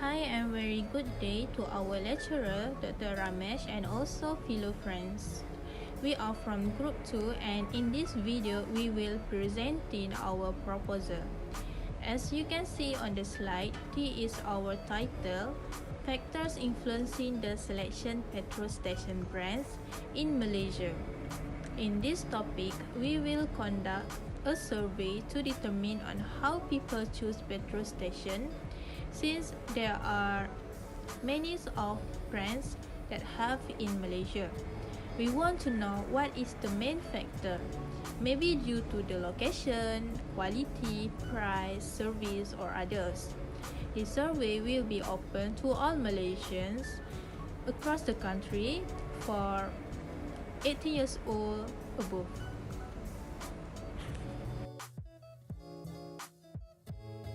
Hi and very good day to our lecturer, Dr. Ramesh, and also fellow friends. We are from Group 2 and in this video, we will presenting our proposal. As you can see on the slide, T is our title, Factors Influencing the Selection Petrol Station Brands in Malaysia. In this topic, we will conduct a survey to determine on how people choose petrol station since there are many of brands that have in Malaysia. We want to know what is the main factor, maybe due to the location, quality, price, service or others. This survey will be open to all Malaysians across the country for 18 years old above.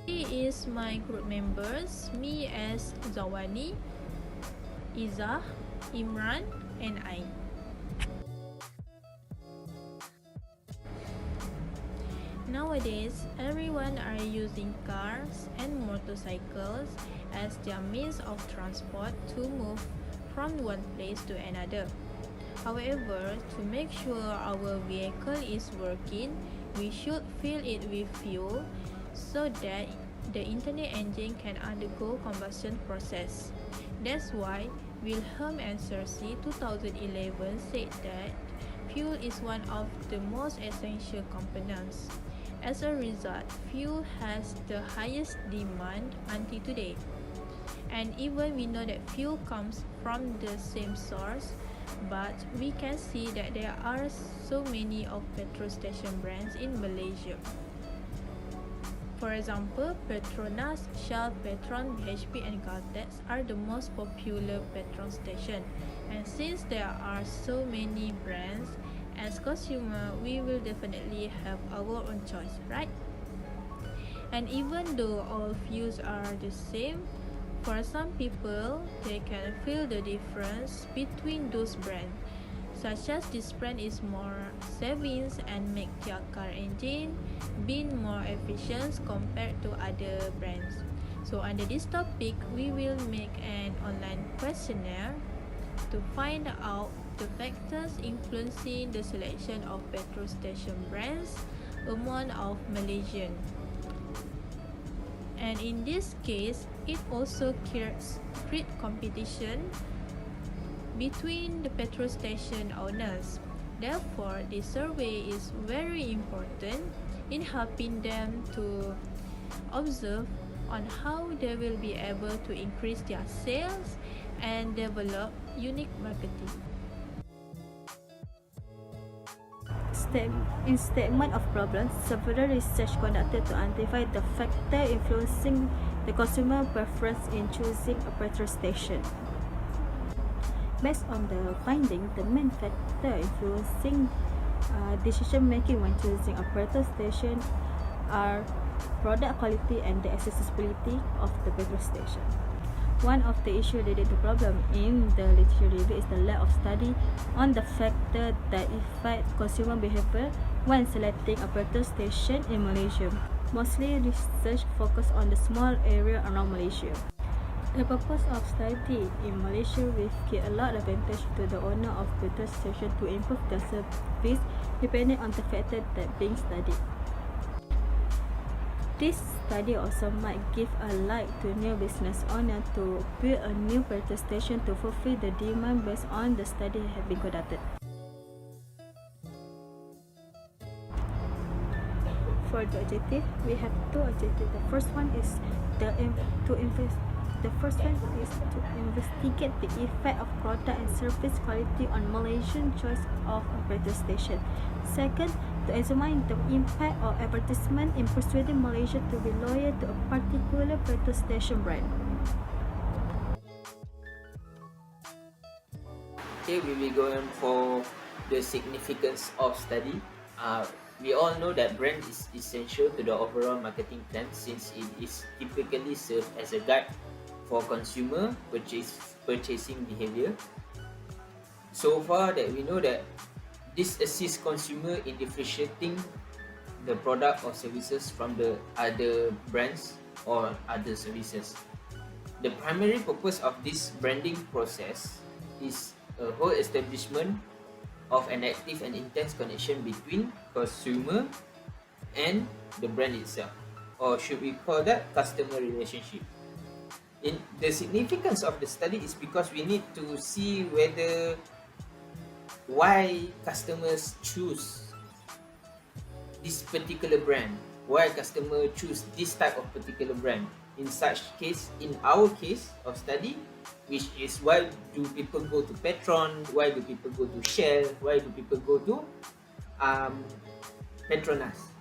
Here is my group members, me as Zawani, Izzah, Imran and I. Nowadays, everyone are using cars and motorcycles as their means of transport to move from one place to another. However, to make sure our vehicle is working, we should fill it with fuel so that the internal engine can undergo combustion process. That's why Wilhelm and Cersei 2011 said that fuel is one of the most essential components. As a result, fuel has the highest demand until today. And even we know that fuel comes from the same source, but we can see that there are so many of petrol station brands in Malaysia. For example, Petronas, Shell, Petron, BHP and Caltex are the most popular petrol station. And since there are so many brands, as consumer, we will definitely have our own choice, right? And even though all fuels are the same, for some people, they can feel the difference between those brands, such as this brand is more savings and make their car engine being more efficient compared to other brands. So under this topic, we will make an online questionnaire to find out the factors influencing the selection of petrol station brands among of Malaysian. And in this case, it also creates competition between the petrol station owners. Therefore, this survey is very important in helping them to observe on how they will be able to increase their sales and develop unique marketing. In statement of problems, several research conducted to identify the factor influencing the consumer preference in choosing a petrol station. Based on the finding, the main factor influencing decision making when choosing a petrol station are product quality and the accessibility of the petrol station. One of the issues related to problem in the literature review is the lack of study on the factor that affect consumer behavior when selecting a petrol station in Malaysia. Mostly research focus on the small area around Malaysia. The purpose of study in Malaysia will give a lot of advantage to the owner of petrol station to improve their service depending on the factor that being studied. This study also might give a light to new business owner to build a new petrol station to fulfill the demand based on the study have been conducted. For the objective, we have two objectives. The first one is to investigate the effect of product and service quality on Malaysian choice of a petrol station. Second, to examine the impact of advertisement in persuading Malaysia to be loyal to a particular petrol station brand. Okay, we will go on for the significance of study. We all know that brand is essential to the overall marketing plan since it is typically served as a guide for consumer purchasing behavior. So far that we know that this assists consumer in differentiating the product or services from the other brands or other services. The primary purpose of this branding process is a whole establishment of an active and intense connection between consumer and the brand itself, or should we call that customer relationship. The significance of the study is because we need to see why customers choose this particular brand, why customer choose this type of particular brand. In such case, in our case of study, which is why do people go to Petron, why do people go to Shell, why do people go to Petronas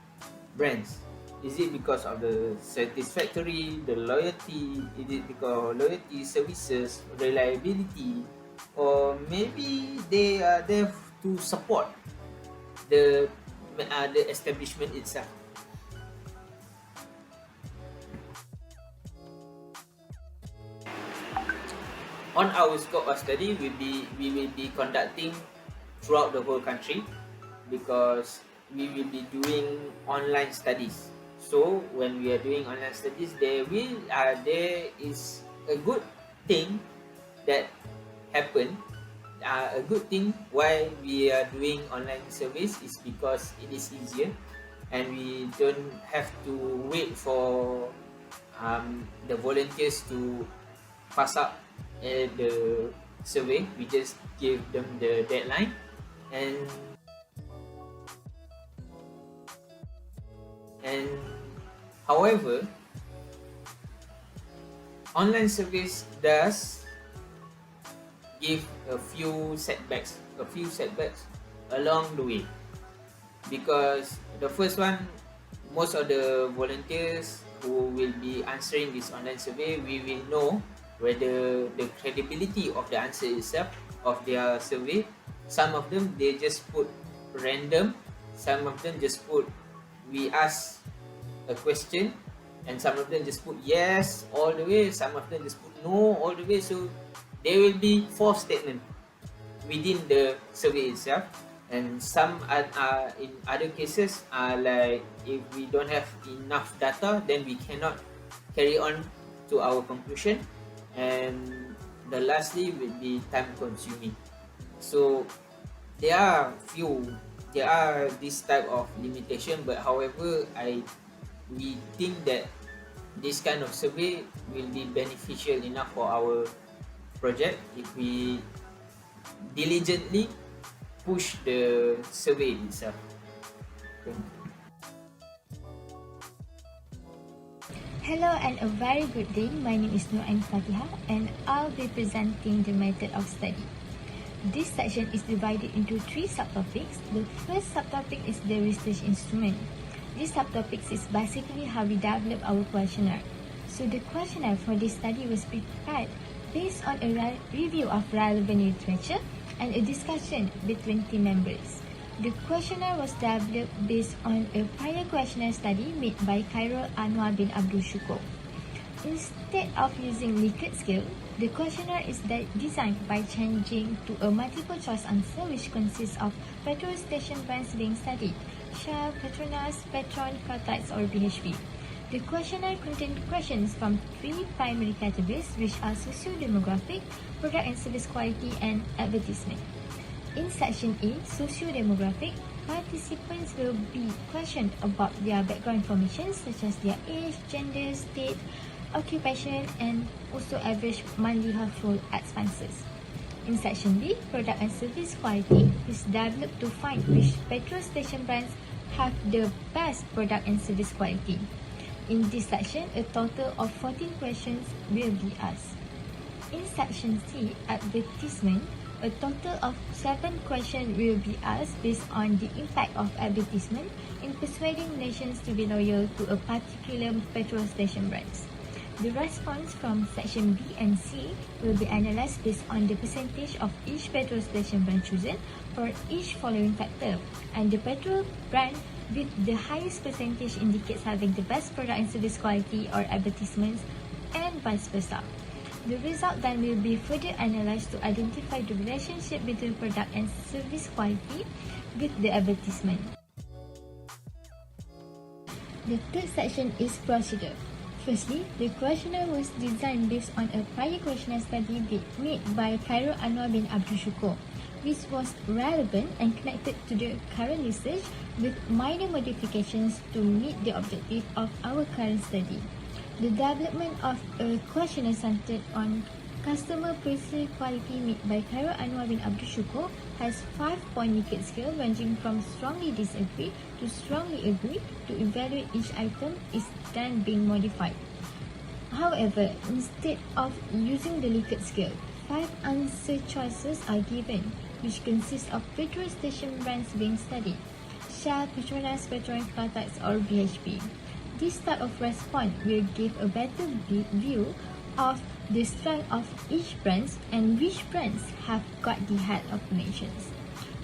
brands? Is it because of the satisfactory, the loyalty? Is it because of loyalty, services, reliability, or maybe they are there to support the establishment itself? On our scope of study, we will be conducting throughout the whole country, because we will be doing online studies. So when we are doing online studies, there is a good thing that happen. A good thing why we are doing online service is because it is easier, and we don't have to wait for the volunteers to pass up the survey. We just give them the deadline, and however, online service does give a few setbacks along the way, because the first one, most of the volunteers who will be answering this online survey, we will know whether the credibility of the answer itself of their survey. Some of them they just put random, some of them just put we ask a question, and some of them just put yes all the way, some of them just put no all the way. So there will be 4 statements within the survey itself. And some are in other cases like if we don't have enough data, then we cannot carry on to our conclusion. And the lastly will be time consuming. So there are this type of limitation, but however we think that this kind of survey will be beneficial enough for our project if we diligently push the survey itself. Thank you. Hello and a very good day. My name is Nur Ain Fatiha and I'll be presenting the method of study. This section is divided into 3 subtopics. The first subtopic is the research instrument. This subtopic is basically how we develop our questionnaire. So the questionnaire for this study was prepared based on a review of relevant literature and a discussion between team members. The questionnaire was developed based on a prior questionnaire study made by Khairul Anwar bin Abdul Shukur. Instead of using Likert scale, the questionnaire is designed by changing to a multiple choice answer which consists of petrol station brands being studied: Shell, Petronas, Petron, Caltex or BHP. The questionnaire contained questions from 3 primary categories, which are socio-demographic, product and service quality, and advertisement. In section A, socio-demographic, participants will be questioned about their background information such as their age, gender, state, occupation, and also average monthly household expenses. In section B, product and service quality is developed to find which petrol station brands have the best product and service quality. In this section, a total of 14 questions will be asked. In section C, advertisement, a total of 7 questions will be asked based on the impact of advertisement in persuading nations to be loyal to a particular petrol station brands. The response from section B and C will be analysed based on the percentage of each petrol station brand chosen for each following factor, and the petrol brand with the highest percentage indicates having the best product and service quality or advertisements, and vice versa. The result then will be further analysed to identify the relationship between product and service quality with the advertisement. The third section is procedure. Firstly, the questionnaire was designed based on a prior questionnaire study made by Khairul Anwar bin Abdul Shukur, which was relevant and connected to the current research with minor modifications to meet the objective of our current study. The development of a questionnaire centered on customer appraisal quality made by Khairul Anwar bin Abdul Shukur has 5-point Likert scale ranging from strongly disagree to strongly agree to evaluate each item is then being modified. However, instead of using the Likert scale, 5 answer choices are given, which consist of petrol station brands being studied: Shell, Petronas, Petronas, Caltex or BHP. This type of response will give a better view of the strength of each brand and which brands have got the head of nations.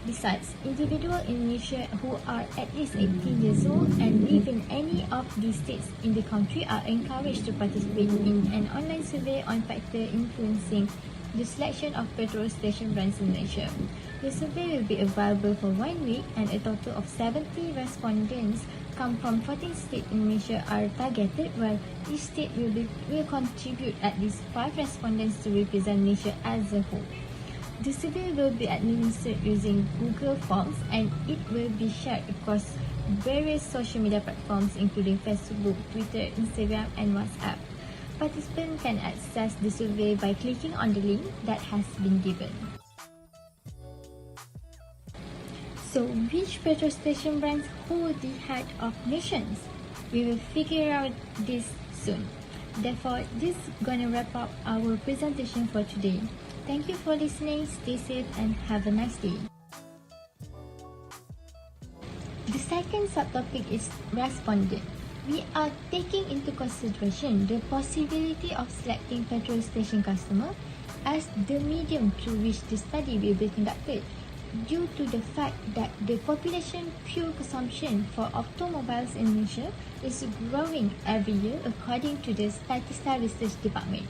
Besides, individuals in Malaysia who are at least 18 years old and live in any of the states in the country are encouraged to participate in an online survey on factors influencing the selection of petrol station brands in Malaysia. The survey will be available for 1 week and a total of 70 respondents come from 14 states in Malaysia are targeted, while each state will contribute at least 5 respondents to represent Malaysia as a whole. The survey will be administered using Google Forms and it will be shared across various social media platforms including Facebook, Twitter, Instagram and WhatsApp. Participants can access the survey by clicking on the link that has been given. So, which petrol station brands hold the head of nations? We will figure out this soon. Therefore, this is gonna wrap up our presentation for today. Thank you for listening, stay safe and have a nice day. The second subtopic is respondent. We are taking into consideration the possibility of selecting petrol station customer as the medium through which the study will be conducted, due to the fact that the population fuel consumption for automobiles in Malaysia is growing every year according to the Statista Research Department.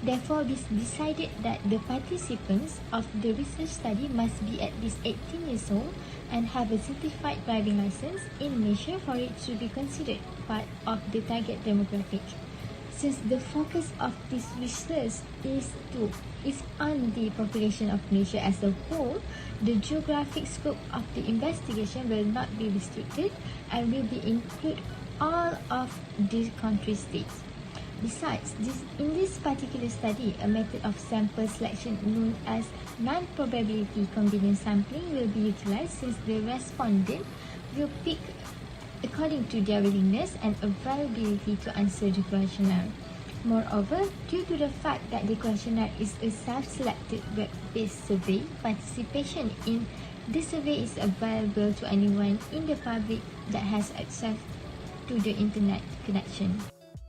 Therefore, we decided that the participants of the research study must be at least 18 years old and have a certified driving license in Malaysia for it to be considered part of the target demographic. Since the focus of this research is on the population of Malaysia as a whole, the geographic scope of the investigation will not be restricted and will be include all of the country states. Besides, in this particular study, a method of sample selection known as non-probability convenience sampling will be utilized, since the respondent will pick according to their willingness and availability to answer the questionnaire. Moreover, due to the fact that the questionnaire is a self-selected web-based survey, participation in the survey is available to anyone in the public that has access to the internet connection.